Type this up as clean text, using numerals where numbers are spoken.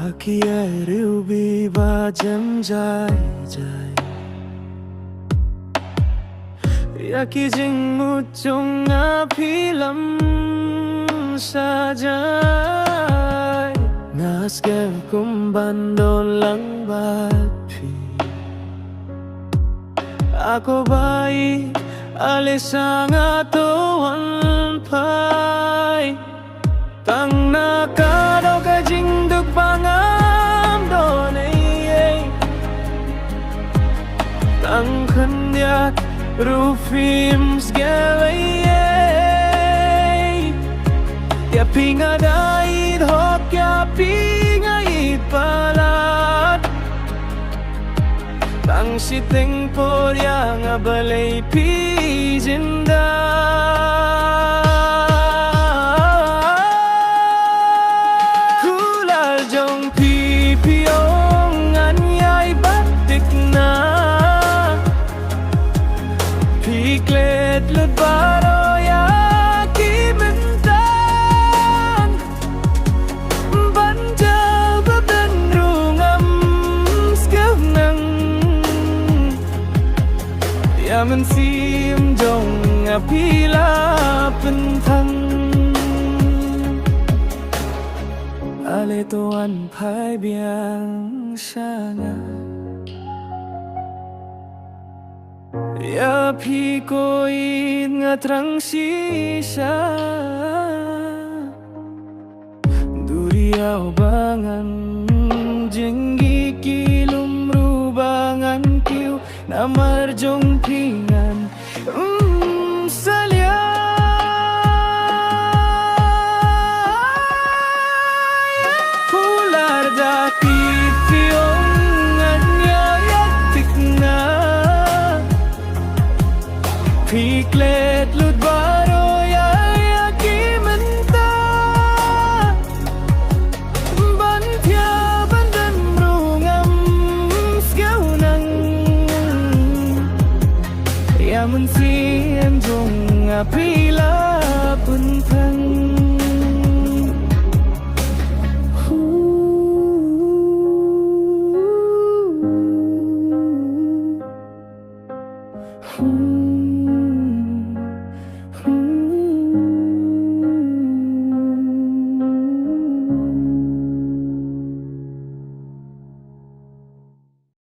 Hakiai bi ba jam jai jai Yaki jing mutung apilam sajai Nas kem kumbandon lang bapi Ako bai alisang atuan pai Tang nakadaw ka jing pangam don ay Tang kanyak rufim sgelay Ya pingadait hok ya pingait palat Tang siting por yang abalay pijinda Piklet lut baro ya kimentan Banjal badan rungam skavnang Ya mensim jong apila pentang Ale tuan pai biang sana Ya pi koin ngatrang sisa Duriau bangan jenggi kilum rubangan kiu Namar jong ping